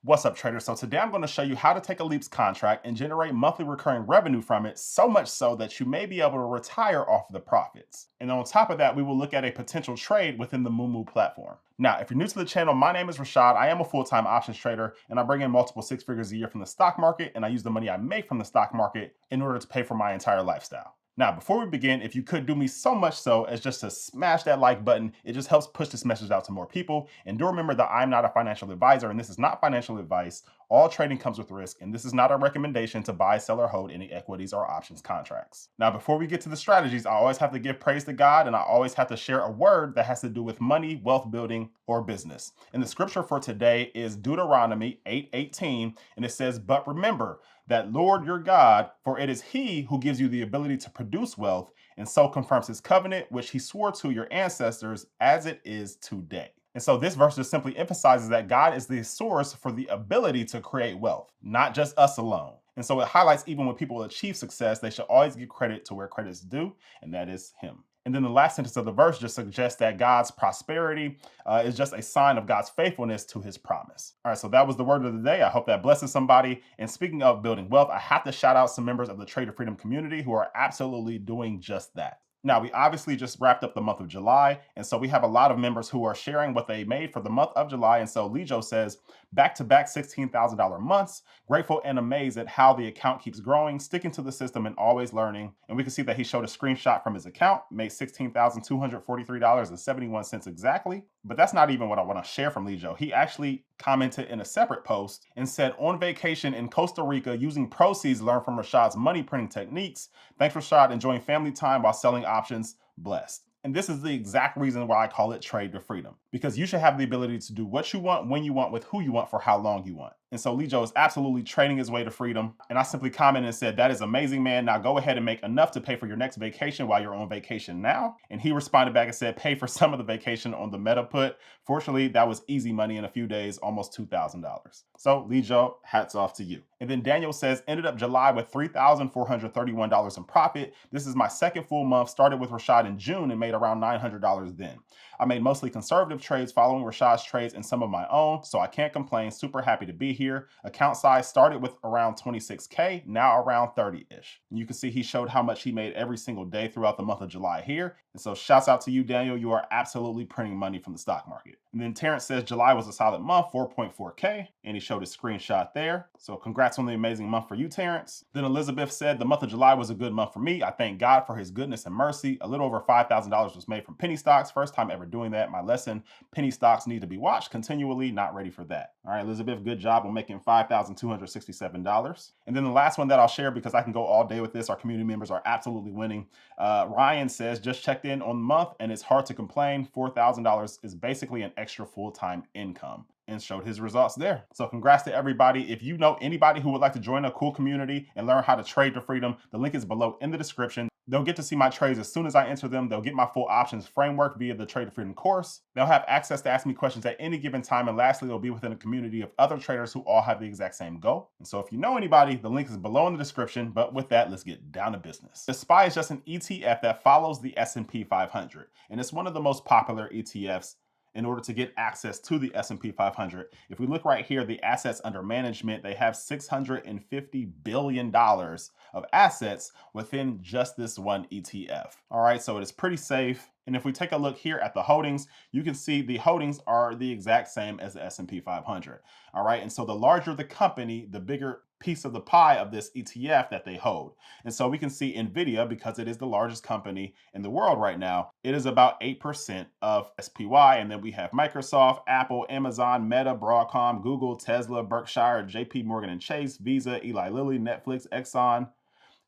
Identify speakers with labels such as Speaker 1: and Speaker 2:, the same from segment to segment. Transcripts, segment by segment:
Speaker 1: What's up, traders? So today I'm going to show you how to take a LEAPS contract and generate monthly recurring revenue from it, so much so that you may be able to retire off of the profits. And on top of that, we will look at a potential trade within the Mumu platform. Now, if you're new to the channel, my name is Rashad. I am a full-time options trader, and I bring in multiple six figures a year from the stock market, and I use the money I make from the stock market in order to pay for my entire lifestyle. Now, before we begin, if you could do me so much so as just to smash that like button, it just helps push this message out to more people. And do remember that I'm not a financial advisor, and this is not financial advice. All trading comes with risk, and this is not a recommendation to buy, sell, or hold any equities or options contracts. Now, before we get to the strategies, I always have to give praise to God, and I always have to share a word that has to do with money, wealth building, or business. And the scripture for today is Deuteronomy 8:18, and it says, "But remember that Lord your God, for it is he who gives you the ability to produce wealth, and so confirms his covenant, which he swore to your ancestors as it is today." And so this verse just simply emphasizes that God is the source for the ability to create wealth, not just us alone. And so it highlights even when people achieve success, they should always give credit to where credit is due, and that is him. And then the last sentence of the verse just suggests that God's prosperity is just a sign of God's faithfulness to his promise. All right, so that was the word of the day. I hope that blesses somebody. And speaking of building wealth, I have to shout out some members of the Trader Freedom community who are absolutely doing just that. Now, we obviously just wrapped up the month of July, and so we have a lot of members who are sharing what they made for the month of July. And so Lijo says, back-to-back $16,000 months, grateful and amazed at how the account keeps growing, sticking to the system and always learning. And we can see that he showed a screenshot from his account, made $16,243.71 exactly. But that's not even what I want to share from Lijo. He actually commented in a separate post and said, on vacation in Costa Rica, using proceeds learned from Rashad's money printing techniques. Thanks, Rashad. Enjoying family time while selling options. Blessed. And this is the exact reason why I call it Trade to Freedom, because you should have the ability to do what you want, when you want, with who you want, for how long you want. And so Lijo is absolutely trading his way to freedom. And I simply commented and said, that is amazing, man. Now go ahead and make enough to pay for your next vacation while you're on vacation now. And he responded back and said, pay for some of the vacation on the meta put. Fortunately, that was easy money in a few days, almost $2,000. So Lijo, hats off to you. And then Daniel says, ended up July with $3,431 in profit. This is my second full month. Started with Rashad in June and made around $900 then. I made mostly conservative trades following Rashad's trades and some of my own, so I can't complain. Super happy to be here. Account size started with around 26K, now around 30-ish. And you can see he showed how much he made every single day throughout the month of July here. And so shouts out to you, Daniel. You are absolutely printing money from the stock market. And then Terrence says July was a solid month, 4.4K, and he showed a screenshot there. So congrats on the amazing month for you, Terrence. Then Elizabeth said the month of July was a good month for me. I thank God for his goodness and mercy. A little over $5,000 was made from penny stocks. First time ever doing that. My lesson, penny stocks need to be watched continually, not ready for that. All right, Elizabeth, good job on making $5,267. And then the last one that I'll share, because I can go all day with this, our community members are absolutely winning. Ryan says, just checked in on the month and it's hard to complain. $4,000 is basically an extra full-time income, and showed his results there. So congrats to everybody. If you know anybody who would like to join a cool community and learn how to trade to freedom, the link is below in the description. They'll get to see my trades as soon as I enter them. They'll get my full options framework via the Trade to Freedom course. They'll have access to ask me questions at any given time. And lastly, they'll be within a community of other traders who all have the exact same goal. And so if you know anybody, the link is below in the description. But with that, let's get down to business. The SPY is just an ETF that follows the S&P 500. And it's one of the most popular ETFs in order to get access to the S&P 500. If we look right here, the assets under management, they have $650 billion of assets within just this one ETF. All right, so it is pretty safe. And if we take a look here at the holdings, you can see the holdings are the exact same as the S&P 500. All right, and so the larger the company, the bigger piece of the pie of this ETF that they hold. And so we can see NVDA, because it is the largest company in the world right now, it is about 8% of SPY. And then we have Microsoft, Apple, Amazon, Meta, Broadcom, Google, Tesla, Berkshire, JP Morgan and Chase, Visa, Eli Lilly, Netflix, Exxon,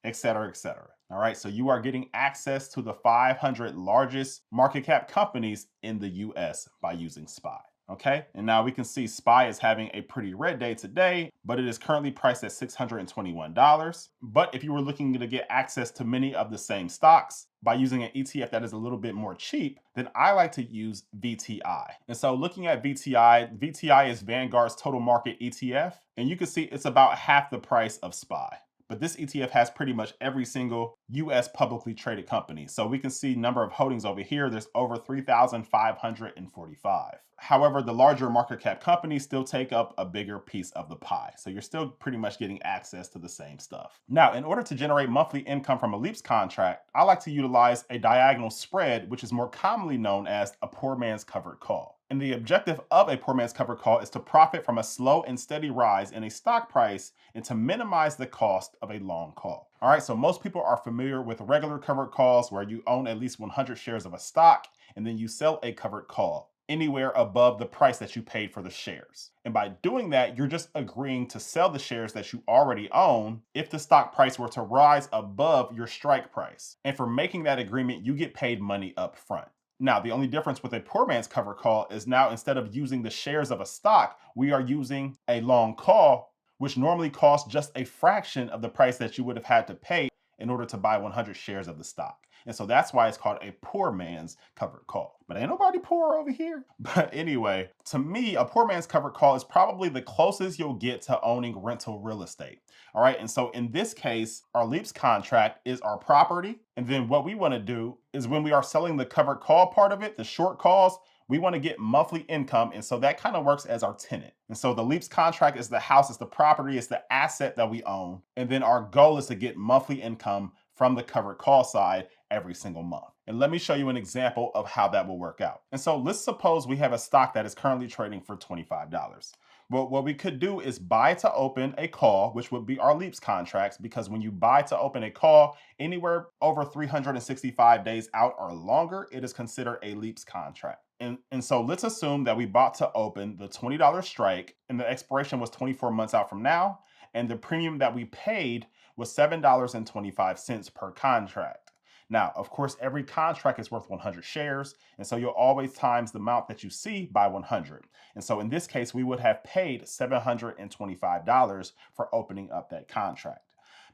Speaker 1: etc., etc. All right, so you are getting access to the 500 largest market cap companies in the US by using SPY. Okay, and now we can see SPY is having a pretty red day today, but it is currently priced at $621. But if you were looking to get access to many of the same stocks by using an ETF that is a little bit more cheap, then I like to use VTI. And so looking at VTI is Vanguard's total market ETF, and you can see it's about half the price of SPY. but this ETF has pretty much every single US publicly traded company. So we can see number of holdings over here. There's over 3,545. However, the larger market cap companies still take up a bigger piece of the pie. So you're still pretty much getting access to the same stuff. Now, in order to generate monthly income from a LEAPS contract, I like to utilize a diagonal spread, which is more commonly known as a poor man's covered call. And the objective of a poor man's covered call is to profit from a slow and steady rise in a stock price and to minimize the cost of a long call. All right, so most people are familiar with regular covered calls where you own at least 100 shares of a stock and then you sell a covered call anywhere above the price that you paid for the shares. And by doing that, you're just agreeing to sell the shares that you already own if the stock price were to rise above your strike price. And for making that agreement, you get paid money up front. Now, the only difference with a poor man's cover call is now instead of using the shares of a stock, we are using a long call, which normally costs just a fraction of the price that you would have had to pay in order to buy 100 shares of the stock. And so that's why it's called a poor man's covered call. But ain't nobody poor over here. But anyway, to me, a poor man's covered call is probably the closest you'll get to owning rental real estate. All right. And so in this case, our LEAPS contract is our property. And then what we want to do is when we are selling the covered call part of it, the short calls, we want to get monthly income. And so that kind of works as our tenant. And so the LEAPS contract is the house, it's the property, it's the asset that we own. And then our goal is to get monthly income from the covered call side every single month. And let me show you an example of how that will work out. And so let's suppose we have a stock that is currently trading for $25. Well, what we could do is buy to open a call, which would be our LEAPS contracts, because when you buy to open a call anywhere over 365 days out or longer, it is considered a LEAPS contract. And so let's assume that we bought to open the $20 strike and the expiration was 24 months out from now. And the premium that we paid was $7.25 per contract. Now, of course, every contract is worth 100 shares. And so you'll always times the amount that you see by 100. And so in this case, we would have paid $725 for opening up that contract.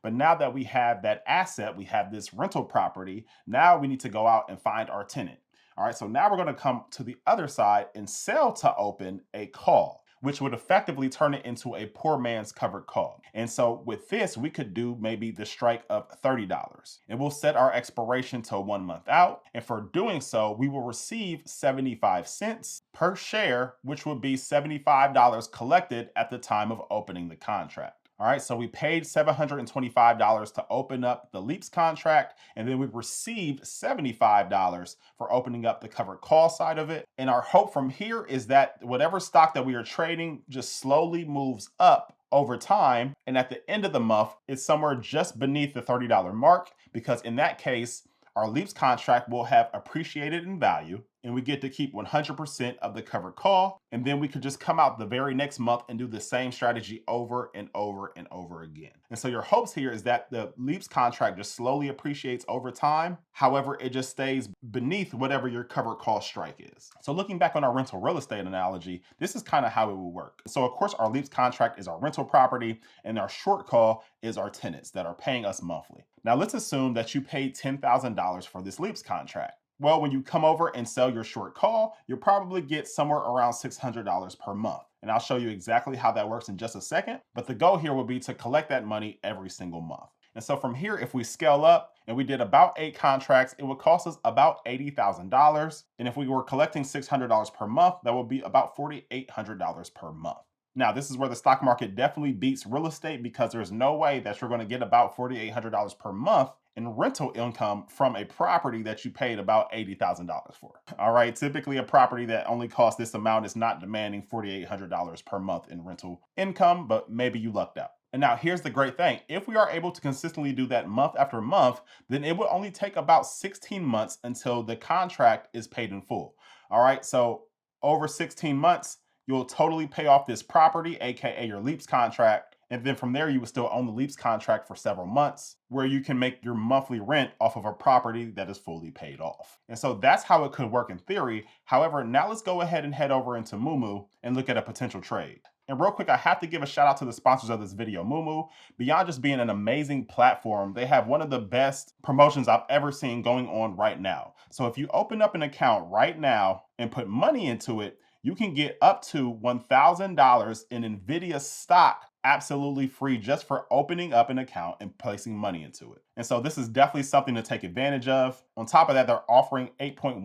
Speaker 1: But now that we have that asset, we have this rental property, now we need to go out and find our tenant. All right, so now we're going to come to the other side and sell to open a call, which would effectively turn it into a poor man's covered call. And so with this, we could do maybe the strike of $30. And we'll set our expiration to 1 month out. And for doing so, we will receive 75 cents per share, which would be $75 collected at the time of opening the contract. All right, so we paid $725 to open up the LEAPS contract, and then we received $75 for opening up the covered call side of it. And our hope from here is that whatever stock that we are trading just slowly moves up over time. And at the end of the month, it's somewhere just beneath the $30 mark, because in that case, our LEAPS contract will have appreciated in value and we get to keep 100% of the covered call. And then we could just come out the very next month and do the same strategy over and over and over again. And so your hopes here is that the LEAPS contract just slowly appreciates over time. However, it just stays beneath whatever your covered call strike is. So looking back on our rental real estate analogy, this is kind of how it will work. So of course, our LEAPS contract is our rental property and our short call is our tenants that are paying us monthly. Now let's assume that you paid $10,000 for this LEAPS contract. Well, when you come over and sell your short call, you'll probably get somewhere around $600 per month. And I'll show you exactly how that works in just a second. But the goal here will be to collect that money every single month. And so from here, if we scale up and we did about 8 contracts, it would cost us about $80,000. And if we were collecting $600 per month, that would be about $4,800 per month. Now, this is where the stock market definitely beats real estate, because there's no way that you're going to get about $4,800 per month in rental income from a property that you paid about $80,000 for. All right, typically a property that only costs this amount is not demanding $4,800 per month in rental income, but maybe you lucked out. And now here's the great thing. If we are able to consistently do that month after month, then it will only take about 16 months until the contract is paid in full. All right, so over 16 months, you'll totally pay off this property, aka your LEAPS contract. And then from there, you will still own the LEAPS contract for several months, where you can make your monthly rent off of a property that is fully paid off. And so that's how it could work in theory. However, now let's go ahead and head over into Moomoo and look at a potential trade. And real quick, I have to give a shout out to the sponsors of this video, Mumu. Beyond just being an amazing platform, they have one of the best promotions I've ever seen going on right now. So if you open up an account right now and put money into it, you can get up to $1,000 in NVDA stock absolutely free just for opening up an account and placing money into it. And so this is definitely something to take advantage of. On top of that, they're offering 8.1%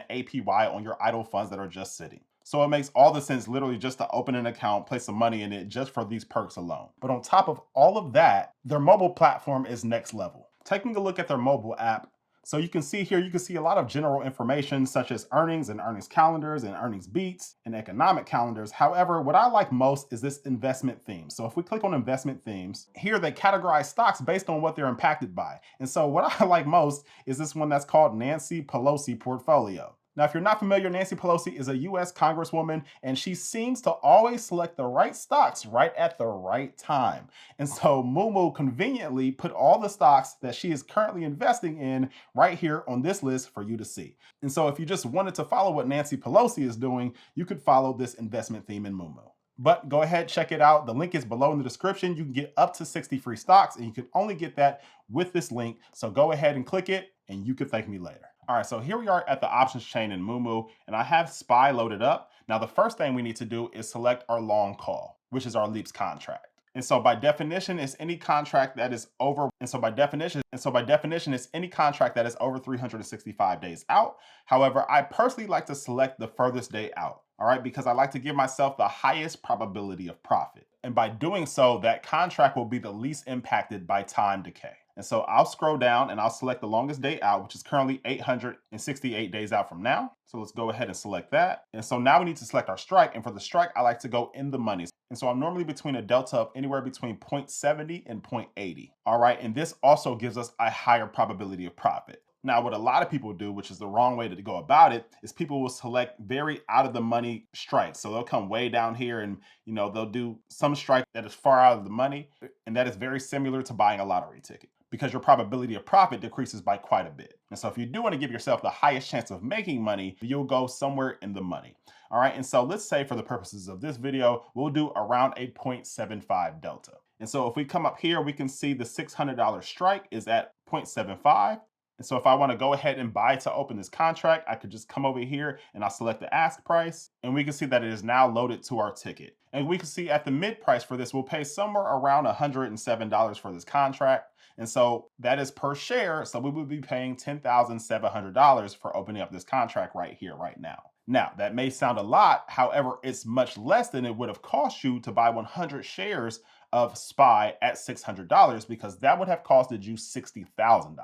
Speaker 1: APY on your idle funds that are just sitting. So it makes all the sense literally just to open an account, place some money in it just for these perks alone. But on top of all of that, their mobile platform is next level. Taking a look at their mobile app, so you can see here, you can see a lot of general information such as earnings and earnings calendars and earnings beats and economic calendars. However, what I like most is this investment theme. So if we click on investment themes, here they categorize stocks based on what they're impacted by. And so what I like most is this one that's called Nancy Pelosi Portfolio. Now, if you're not familiar, Nancy Pelosi is a US Congresswoman, and she seems to always select the right stocks right at the right time. And so Mumu conveniently put all the stocks that she is currently investing in right here on this list for you to see. And so if you just wanted to follow what Nancy Pelosi is doing, you could follow this investment theme in Mumu. But go ahead, check it out. The link is below in the description. You can get up to 60 free stocks, and you can only get that with this link. So go ahead and click it, and you can thank me later. All right, so here we are at the options chain in Mumu, and I have SPY loaded up. Now, the first thing we need to do is select our long call, which is our LEAPS contract. And so by definition, it's any contract that is over, it's any contract that is over 365 days out. However, I personally like to select the furthest day out, all right, because I like to give myself the highest probability of profit. And by doing so, that contract will be the least impacted by time decay. And so I'll scroll down and I'll select the longest day out, which is currently 868 days out from now. So let's go ahead and select that. And so now we need to select our strike. And for the strike, I like to go in the money. And so I'm normally between a delta of anywhere between 0.70 and 0.80. All right. And this also gives us a higher probability of profit. Now, what a lot of people do, which is the wrong way to go about it, is people will select very out of the money strikes. So they'll come way down here and, they'll do some strike that is far out of the money. And that is very similar to buying a lottery ticket, because your probability of profit decreases by quite a bit. And so if you do want to give yourself the highest chance of making money, you'll go somewhere in the money. All right. And so let's say for the purposes of this video, we'll do around a 0.75 delta. And so if we come up here, we can see the $600 strike is at 0.75. And so if I want to go ahead and buy to open this contract, I could just come over here and I'll select the ask price, and we can see that it is now loaded to our ticket. And we can see at the mid price for this, we'll pay somewhere around $107 for this contract. And so that is per share. So we would be paying $10,700 for opening up this contract right here, right now. Now, that may sound a lot. However, it's much less than it would have cost you to buy 100 shares of SPY at $600, because that would have costed you $60,000.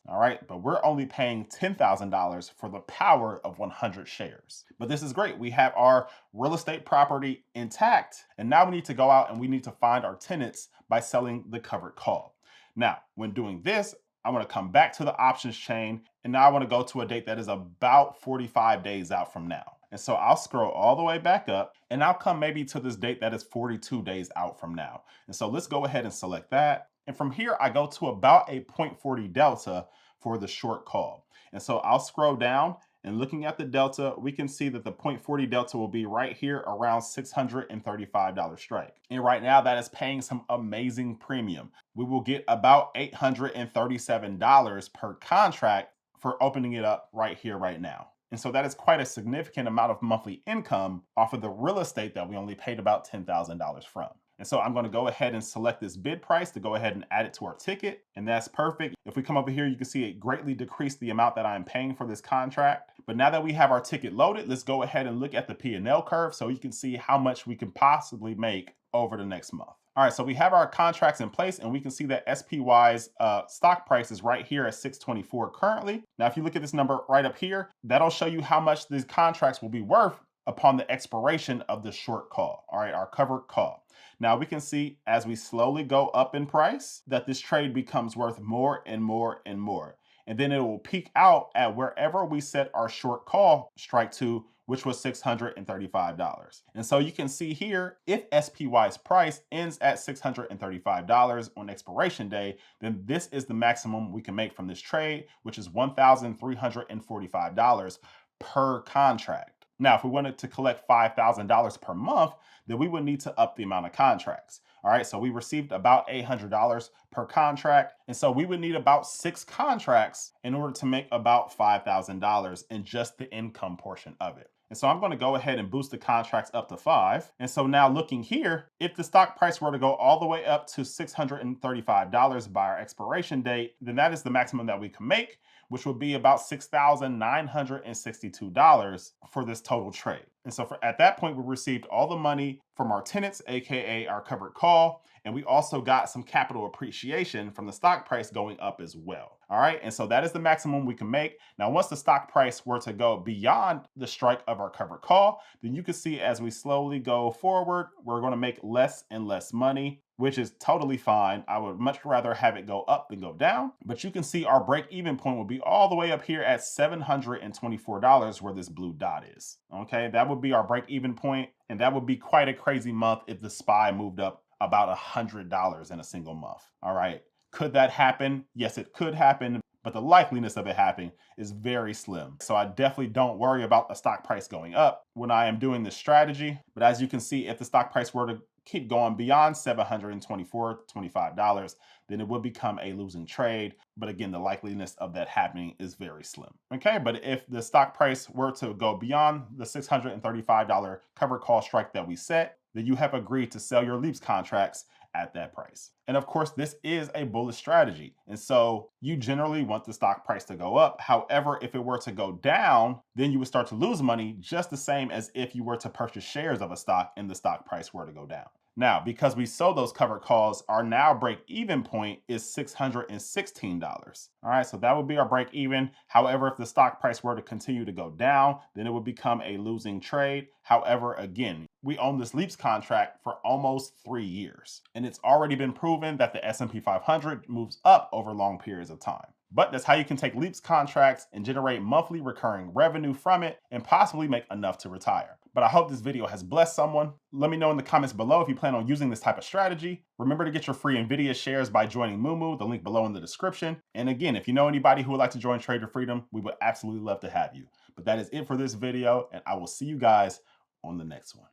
Speaker 1: All right. But we're only paying $10,000 for the power of 100 shares. But this is great. We have our real estate property intact. And now we need to go out and we need to find our tenants by selling the covered call. Now, when doing this, I want to come back to the options chain, and now I want to go to a date that is about 45 days out from now. And so I'll scroll all the way back up, and I'll come maybe to this date that is 42 days out from now. And so let's go ahead and select that. And from here, I go to about a 0.40 delta for the short call. And so I'll scroll down, and looking at the delta, we can see that the 0.40 delta will be right here around $635 strike. And right now that is paying some amazing premium. We will get about $837 per contract for opening it up right here, right now. And so that is quite a significant amount of monthly income off of the real estate that we only paid about $10,000 from. And so I'm going to go ahead and select this bid price to go ahead and add it to our ticket. And that's perfect. If we come over here, you can see it greatly decreased the amount that I'm paying for this contract. But now that we have our ticket loaded, let's go ahead and look at the P&L curve so you can see how much we can possibly make over the next month. All right, so we have our contracts in place, and we can see that SPY's stock price is right here at 624 currently. Now, if you look at this number right up here, that'll show you how much these contracts will be worth upon the expiration of the short call, all right, our covered call. Now we can see as we slowly go up in price that this trade becomes worth more and more and more. And then it will peak out at wherever we set our short call strike to, which was $635. And so you can see here, if SPY's price ends at $635 on expiration day, then this is the maximum we can make from this trade, which is $1,345 per contract. Now, if we wanted to collect $5,000 per month, then we would need to up the amount of contracts. All right, so we received about $800 per contract. And so we would need about 6 contracts in order to make about $5,000 in just the income portion of it. And so I'm going to go ahead and boost the contracts up to 5. And so now looking here, if the stock price were to go all the way up to $635 by our expiration date, then that is the maximum that we can make, which would be about $6,962 for this total trade. And so at that point, we received all the money from our tenants, aka our covered call, and we also got some capital appreciation from the stock price going up as well. All right, and so that is the maximum we can make. Now, once the stock price were to go beyond the strike of our covered call, then you can see as we slowly go forward, we're going to make less and less money, which is totally fine. I would much rather have it go up than go down. But you can see our break-even point will be all the way up here at $724 where this blue dot is. Okay, that would be our break-even point, and that would be quite a crazy month if the SPY moved up about $100 in a single month. All right, could that happen? Yes, it could happen, but the likeliness of it happening is very slim. So I definitely don't worry about the stock price going up when I am doing this strategy. But as you can see, if the stock price were to keep going beyond $724.25, then it would become a losing trade. But again, the likeliness of that happening is very slim. Okay, but if the stock price were to go beyond the $635 cover call strike that we set, then you have agreed to sell your LEAPS contracts at that price. And of course, this is a bullish strategy. And so you generally want the stock price to go up. However, if it were to go down, then you would start to lose money just the same as if you were to purchase shares of a stock and the stock price were to go down. Now, because we sold those covered calls, our now break-even point is $616. All right, so that would be our break-even. However, if the stock price were to continue to go down, then it would become a losing trade. However, again, we own this LEAPS contract for almost 3 years, and it's already been proven that the S&P 500 moves up over long periods of time. But that's how you can take LEAPS contracts and generate monthly recurring revenue from it and possibly make enough to retire. But I hope this video has blessed someone. Let me know in the comments below if you plan on using this type of strategy. Remember to get your free NVDA shares by joining Moomoo, the link below in the description. And again, if you know anybody who would like to join Trader Freedom, we would absolutely love to have you. But that is it for this video, and I will see you guys on the next one.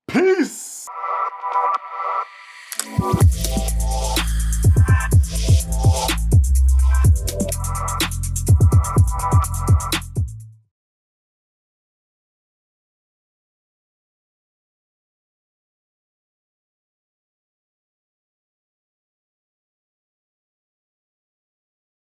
Speaker 1: Peace!